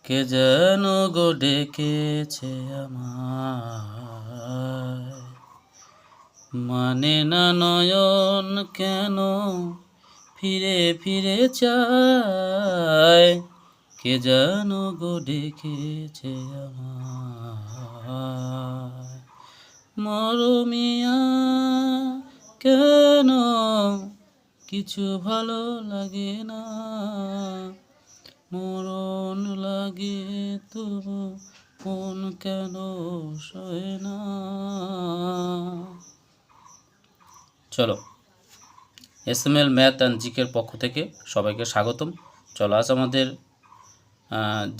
কে যেন গো ডেকেছে আমায়, মানে না নয়ন কেন ফিরে ফিরে চায়, কে যেন গো ডেকেছে আমায়। মরমিয়া কেন কিছু ভালো লাগে না, মরণ লাগে তবু মন কেন সয় না। চলো, এসএমএল ম্যাথ অ্যান্ড জিকের পক্ষ থেকে সবাইকে স্বাগতম। চলো, আজ আমাদের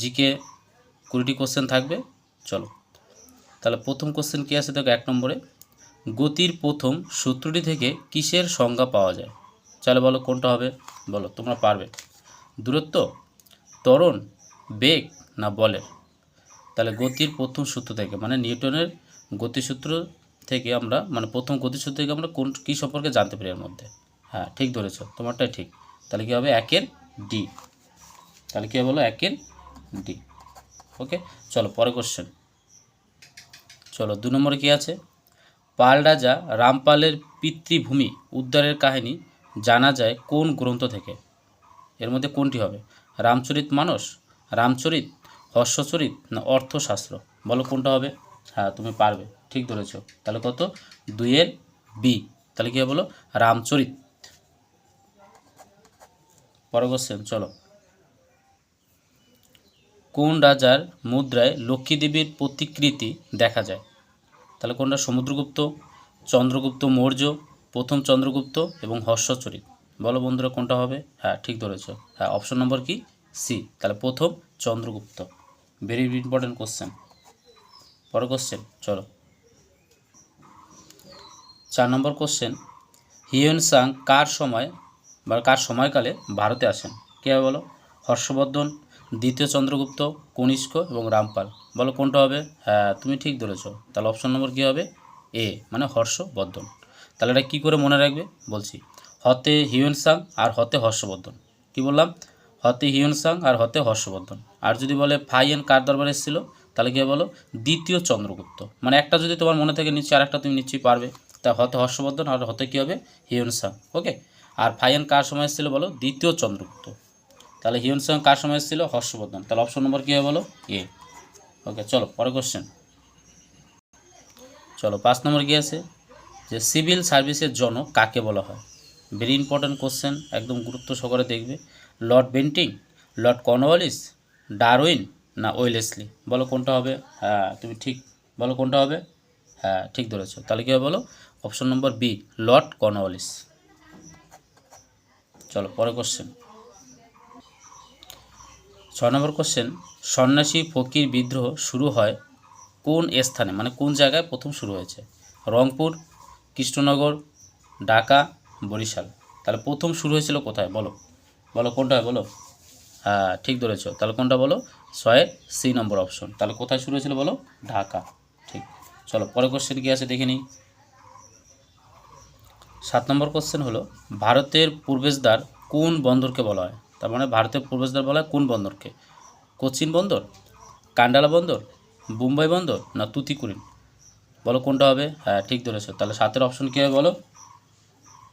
জিকে 20টি কোশ্চেন থাকবে। চলো তাহলে প্রথম কোশ্চেন কী আছে দেখো, 1 নম্বরে গতির প্রথম সূত্রটি থেকে কিসের সংজ্ঞা পাওয়া যায়? চলো বলো কোনটা হবে, বলো তোমরা পারবে। দূরত্ব, ত্বরণ, বেগ না বলের? তাহলে গতির প্রথম সূত্র থেকে মানে নিউটনের গতিসূত্র থেকে আমরা মানে প্রথম গতিসূত্র থেকে আমরা কী সম্পর্কে জানতে পারি এর মধ্যে? হ্যাঁ ঠিক ধরেছ, তোমারটাই ঠিক। তাহলে কী হবে? 1-এর ডি। তাহলে কী হবে বলো? 1-এর ডি। ওকে, চলো পরে কোশ্চেন। চলো 2 নম্বরে কী আছে? পাল রাজা রামপালের পিতৃভূমি উদ্ধারের কাহিনী জানা যায় কোন গ্রন্থ থেকে? এর মধ্যে কোনটি হবে? রামচরিত মানস, রামচরিত, হর্ষচরিত না অর্থশাস্ত্র? বলো কোনটা হবে? হ্যাঁ তুমি পারবে, ঠিক ধরেছ। তাহলে কত? 2-এর বি। তাহলে কী হবে বলো? রামচরিত। পরে কোশ্চেন। চলো, কোন রাজার মুদ্রায় লক্ষ্মী দেবীর প্রতিকৃতি দেখা যায়? তাহলে কোনটা? সমুদ্রগুপ্ত, চন্দ্রগুপ্ত মৌর্য, প্রথম চন্দ্রগুপ্ত এবং হর্ষচরিত? বলো বন্ধুরা কোনটা হবে? হ্যাঁ ঠিক ধরেছ। হ্যাঁ অপশন নম্বর কি? সি। তাহলে প্রথম চন্দ্রগুপ্ত। Very important question. পরের কোশ্চেন। চলো 4 নম্বর কোশ্চেন, হিউয়েন সাং কার সময় বা কার সময়কালে ভারতে আসেন? কে হবে বলো? হর্ষবর্ধন, দ্বিতীয় চন্দ্রগুপ্ত, কনিষ্ক এবং রামপাল? বলো কোনটা হবে? হ্যাঁ তুমি ঠিক ধরেছ। তাহলে অপশন নম্বর কী হবে? এ মানে হর্ষবর্ধন। তাহলে এটা কী করে মনে রাখবে বলছি। হতে হিউয়েন সাং আর হতে হর্ষবর্ধন। কি বললাম? হতে হিউয়েন সাং আর হতে হর্ষবর্ধন। আর যদি বলে ফাইয়েন কার দরবারে এসেছিল, তাহলে কী বলো? দ্বিতীয় চন্দ্রগুপ্ত। মানে একটা যদি তোমার মনে থেকে নিশ্চয়ই আরেকটা তুমি নিশ্চয়ই পারবে। তা হতে হর্ষবর্ধন আর হতে কী হবে? Hiuen Tsang. ওকে, আর ফাইয়েন কার সময় এসেছিল বলো? দ্বিতীয় চন্দ্রগুপ্ত। তাহলে হিউয়েন সাং কার সময় এসেছিল? হর্ষবর্ধন। তাহলে অপশন নম্বর কী হবে বলো? এ। ওকে, চলো পরের কোশ্চেন। চলো 5 নম্বর কী আছে? যে সিভিল সার্ভিসের জনক কাকে বলা হয়? ভেরি ইম্পর্ট্যান্ট কোশ্চেন, একদম গুরুত্ব সহকারে দেখবে। Lord Bentinck, Lord Cornwallis, Darwin না ওয়েলেসলি? বলো কোনটা হবে? হ্যাঁ তুমি ঠিক। বলো কোনটা হবে? হ্যাঁ ঠিক ধরেছো। তাহলে কী হবে বলো? Option number B, Lord Cornwallis. চলো পরের কোশ্চেন। 6 নম্বর কোশ্চেন, সন্ন্যাসী ফকির বিদ্রোহ শুরু হয় কোন স্থানে মানে কোন জায়গায় প্রথম শুরু হয়েছে? রংপুর, কৃষ্ণনগর, ঢাকা, বরিশাল? তাহলে প্রথম শুরু হয়েছিল কোথায় বলো? বলো কোনটা হয় বলো? হ্যাঁ ঠিক ধরেছো। তাহলে কোনটা বলো? 6-এর সি নম্বর অপশন। তাহলে কোথায় শুরু হয়েছিল বলো? ঢাকা। ঠিক। চলো পরের কোশ্চেন কী আছে দেখে নিই। 7 নম্বর কোশ্চেন হলো, ভারতের প্রবেশদ্বার কোন বন্দরকে বলা হয়? তার মানে ভারতের প্রবেশদ্বার বলা হয় কোন বন্দরকে? কোচিন বন্দর, কান্ডালা বন্দর, মুম্বাই বন্দর না তুতিকুরিন? বলো কোনটা হবে? হ্যাঁ ঠিক ধরেছো। তাহলে 7-এর অপশন কী হবে বলো?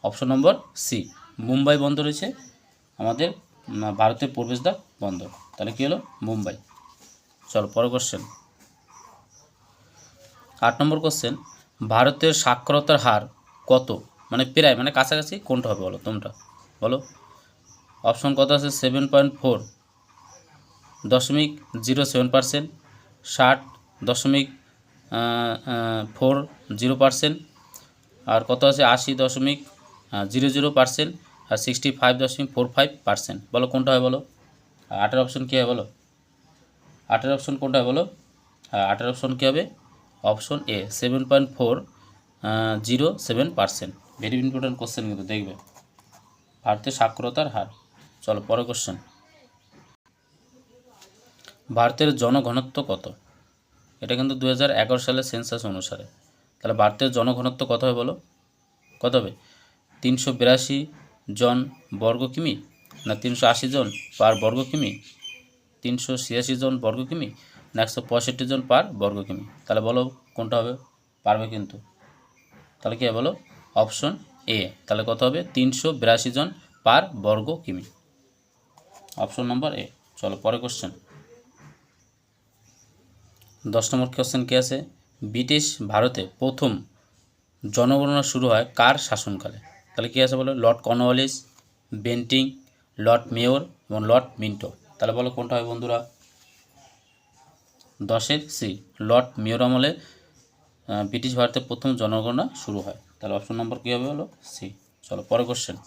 অপশন নম্বর সি, মুম্বাই বন্দর হচ্ছে আমাদের ভারতের প্রবেশদ্বার বন্দর। তাহলে কী হলো? মুম্বাই। চলো পরের কোশ্চেন। 8 নম্বর কোশ্চেন, ভারতের সাক্ষরতার হার কত? মানে প্রায় মানে কাছাকাছি কোনটা হবে বলো তোমরা? বলো অপশন কত আছে? 7.4%, 60.40%, আর কত আছে? 80.00%, আর 65.45%? বলো কোনটা হয় বলো? 8-এর অপশন কী হবে বলো? 8-এর অপশন কোনটা হয় বলো? হ্যাঁ 8-এর অপশন কী হবে? Option A, 7.407%। Very important question কিন্তু দেখবে, ভারতের সাক্ষরতার হার। চলো পরের কোশ্চেন। ভারতের জনঘনত্ব কত? এটা কিন্তু 2011 সালের সেন্সাস অনুসারে। তাহলে ভারতের জনঘনত্ব কত হবে বলো? কত হবে? 382 জন বর্গ কিমি না 380 জন পার বর্গ কিমি? 386 জন বর্গ কিমি না 165 জন পার বর্গ কিমি? তাহলে বলো কোনটা হবে? পারবে কিন্তু। তাহলে কি হবে বলো? Option A. তাহলে কত হবে? 382 জন পার বর্গ কিমি। অপশন নম্বর এ। চলো পরে কোশ্চেন। 10 নম্বর কোশ্চেন কি আছে? ব্রিটিশ ভারতে প্রথম জনগণনা শুরু হয় কার শাসনকালে? তাহলে কি আছে বলো? Lord Cornwallis, Bentinck, Lord mayor এবং লর্ড মিন্টো। তাহলে বলো কোনটা হবে বন্ধুরা? 10-এর সি, লর্ড মেয়র আমলে ব্রিটিশ ভারতে প্রথম জনগণনা শুরু হয়। তাহলে অপশন নম্বর কী হবে বলো? সি। চলো পরে কোশ্চেন।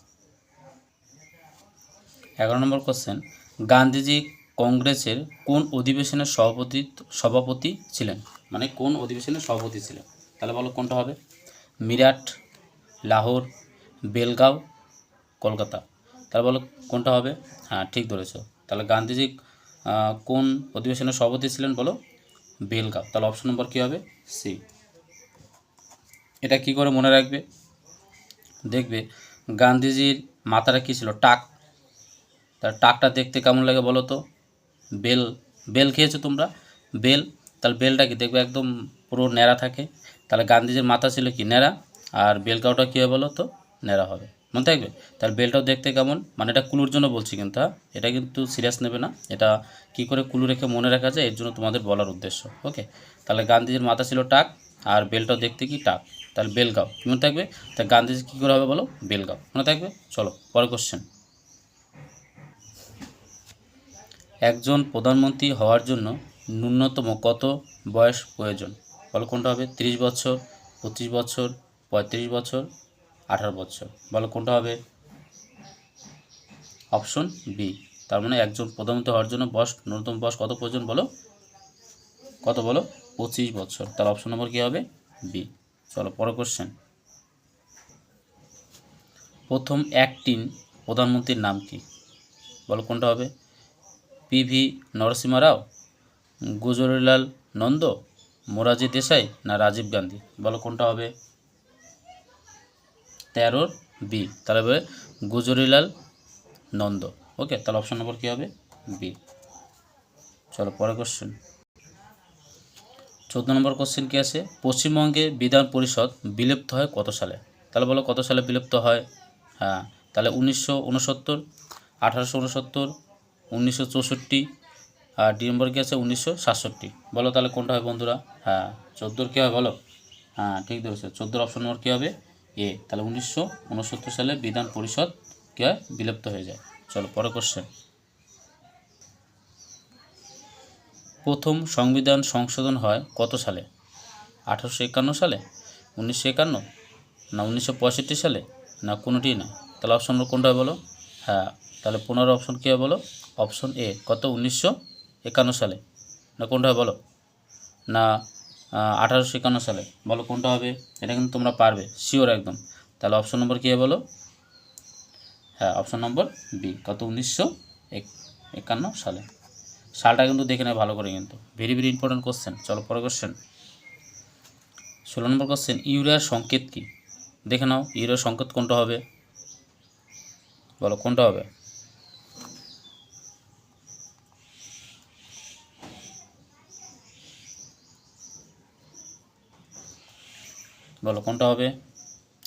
11 নম্বর কোশ্চেন। গান্ধীজি কংগ্রেসের কোন অধিবেশনের সভাপতি ছিলেন? মানে কোন অধিবেশনের সভাপতি ছিলেন? তাহলে বলো কোনটা হবে? মিরাট, লাহোর, বেলগাঁও, কলকাতা। তাহলে বলো কোনটা হবে? হ্যাঁ ঠিক ধরেছো। তাহলে গান্ধীজি কোন অধিবেশনের সভাপতি ছিলেন বলো? বেলগাঁও। তাহলে অপশন নম্বর কী হবে? সি। এটা কি করে মনে রাখবে? দেখবে গান্ধীজির মাথাটা কী ছিল? টাক। তার টাকটা দেখতে কেমন লাগে বলো তো? বেল, বেল খেয়েছো তোমরা? বেল। তাহলে বেলটা কি দেখবে একদম পুরো ন্যাড়া থাকে। তাহলে গান্ধীজির মাথা ছিল কি? ন্যাড়া। আর বেলগাঁওটা কী হবে বলো তো? ন্যাড়া হবে। মনে থাকবে? তাহলে বেলটাও দেখতে কেমন? মানে এটা কুলুর জন্য বলছি কিন্তু, হ্যাঁ এটা কিন্তু সিরিয়াস নেবে না। এটা কি করে কুলু রেখে মনে রাখা যায় এর জন্য তোমাদের বলার উদ্দেশ্য। ওকে। তাহলে গান্ধীজির মাথা ছিল টাক আর বেলটাও দেখতে কি? টাক। তাহলে বেলগাঁও মনে থাকবে। তাহলে গান্ধীজি কী করে হবে বলো? বেলগাঁও মনে থাকবে। চলো পরের কোশ্চেন। একজন প্রধানমন্ত্রী হওয়ার জন্য ন্যূনতম কত বয়স প্রয়োজন? বলো কোনটা হবে? 30 বছর, 25 বছর, 35 বছর, 18 বছর। বলো কোনটা হবে? Option B. তার মানে একজন প্রধানমন্ত্রী হওয়ার জন্য ন্যূনতম বয়স কত প্রয়োজন বলো? কত বলো? 25 বছর। তাহলে অপশন নম্বর কী হবে? বি। চলো পরের কোশ্চেন। প্রথম অ্যাক্টিং প্রধানমন্ত্রীর নাম কি? বলো কোনটা হবে? পিভি নরসিমা রাও, গুজরিলাল নন্দ, মোরারজি দেশাই না রাজীব গান্ধী? বলো কোনটা হবে? 13 বি। তাহলে হবে গুজরিলাল নন্দ। ওকে। তাহলে অপশন নম্বর কী হবে? বি। চলো পরের কোশ্চেন। 14 নম্বর কোশ্চেন কী আছে? পশ্চিমবঙ্গে বিধান পরিষদ বিলুপ্ত হয় কত সালে? তাহলে বলো কত সালে বিলুপ্ত হয়? হ্যাঁ তাহলে 1969, 1869, 1964, আর ডি নম্বর কী আছে? 1967। বলো তাহলে কোনটা হবে বন্ধুরা? হ্যাঁ 14 কী হবে বলো? হ্যাঁ ঠিক ধরেছো। 14 অপশন নম্বর কী হবে? এ। তাহলে 1969 সালে বিধান পরিষদ কী হয়? বিলুপ্ত হয়ে যায়। চলো পরের কোশ্চেন। প্রথম সংবিধান সংশোধন হয় কত সালে? 1851 সালে, 1951, না 1965 সালে, না কোনোটিই না? তাহলে অপশন নম্বর কোনটা হবে বলো? হ্যাঁ তাহলে 15 অপশন কী হবে বলো? Option A. কত? 1951 সালে। না কোনটা হবে বলো? না 1851 সালে? বলো কোনটা হবে? এটা কিন্তু তোমরা পারবে শিওর একদম। তাহলে অপশন নম্বর কী হবে বলো? হ্যাঁ অপশন নম্বর বি। কত? 1951 সালে। সালটা কিন্তু দেখে নেয় ভালো করে, কিন্তু ভেরি ভেরি ইম্পর্টেন্ট কোশ্চেন। চলো পরের কোশ্চেন। 16 নম্বর কোশ্চেন। ইউরিয়ার সংকেত কি? দেখে নাও ইউরিয়ার সংকেত কোনটা হবে? বলো কোনটা হবে? বলো কোনটা হবে?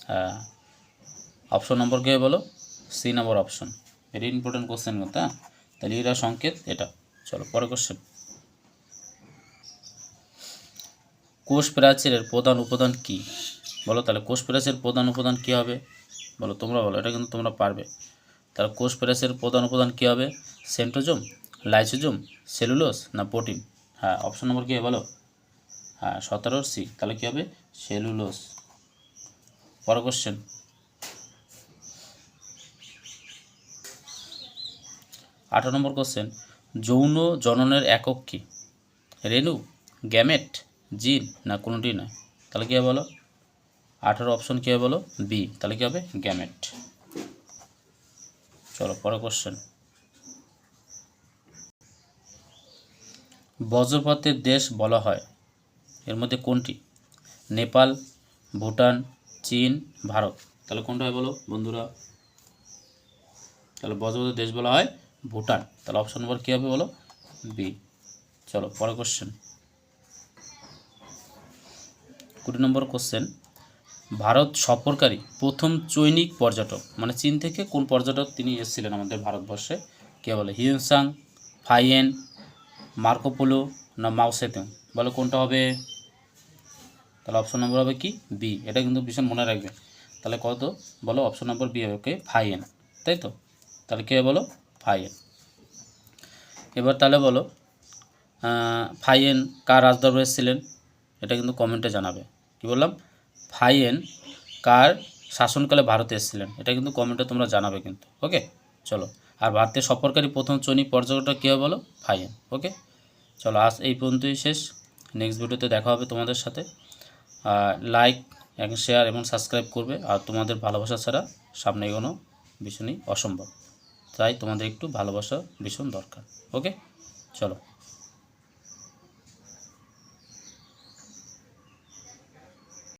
হ্যাঁ অপশন নম্বর কী হবে বলো? সি নম্বর অপশন। ভেরি ইম্পর্টেন্ট কোশ্চেন কিন্তু, হ্যাঁ। তাহলে ইউরিয়ার সংকেত এটা। চলো পরের কোশ্চেন। কোষ প্রাচীরের প্রধান উপাদান কি? বলো তাহলে কোষ প্রাচীরের প্রধান উপাদান কী হবে? বলো তোমরা বলো, এটা কিন্তু তোমরা পারবে। তাহলে কোষ প্রাচীরের প্রধান উপাদান কী হবে? সেন্ট্রোজোম, লাইসোজোম, সেলুলোজ না প্রোটিন? হ্যাঁ অপশন নম্বর কী হবে বলো? হ্যাঁ 17 সি। তাহলে কী হবে? সেলুলোজ। পরের কোশ্চেন। 18 নম্বর কোশ্চেন। যৌন জননের একক কী? রেণু, গ্যামেট, জিন না কোনোটি নয়? তাহলে কী হবে বলো? 18 অপশন কী হবে বলো? বি। তাহলে কী হবে? গ্যামেট। চলো পরের কোশ্চেন। বজ্রপাতের দেশ বলা হয় এর মধ্যে কোনটি? নেপাল, ভুটান, চীন, ভারত। তাহলে কোনটা হয় বলো বন্ধুরা? তাহলে বজ্রপাতের দেশ বলা হয় ভুটান। তাহলে অপশন নম্বর কী হবে বলো? বি। চলো পরের কোশ্চেন, 20 নম্বর কোশ্চেন, ভারত সফরকারী প্রথম চৈনিক পর্যটক, মানে চীন থেকে কোন পর্যটক তিনি এসেছিলেন আমাদের ভারতবর্ষে, কে বলে? হিউয়েন সাং, ফাইয়েন, মার্কোপোলো না মাও সেতুং? বলো কোনটা হবে? তাহলে অপশন নম্বর হবে কি? বি। এটা কিন্তু ভীষণ মনে রাখবে। তাহলে কত বলো? অপশন নম্বর বি হবে ওকে, ফাইয়েন, তাই তো? তাহলে কে বলো? ফাইয়েন। এবার তাহলে বলো ফাইয়েন কার রাজদরবারে এসেছিলেন? এটা কিন্তু কমেন্টে জানাবে। কি বললাম? ফাইয়েন কার শাসনকালে ভারতে এসেছিলেন? এটা কিন্তু কমেন্টে তোমরা জানাবে কিন্তু, ওকে? চলো, আর ভারতের সফরকারী প্রথম চৈনিক পর্যটক কী হবে বলো? ফাইয়েন, ওকে? চলো, আজ এই পর্যন্তই শেষ। নেক্সট ভিডিওতে দেখা হবে তোমাদের সাথে। লাইক এবং শেয়ার এবং সাবস্ক্রাইব করবে। আর তোমাদের ভালোবাসা ছাড়া সামনে এগোনো ভীষণই অসম্ভব, তাই তোমাদের একটু ভালোবাসা ভীষণ দরকার, ওকে? চলো।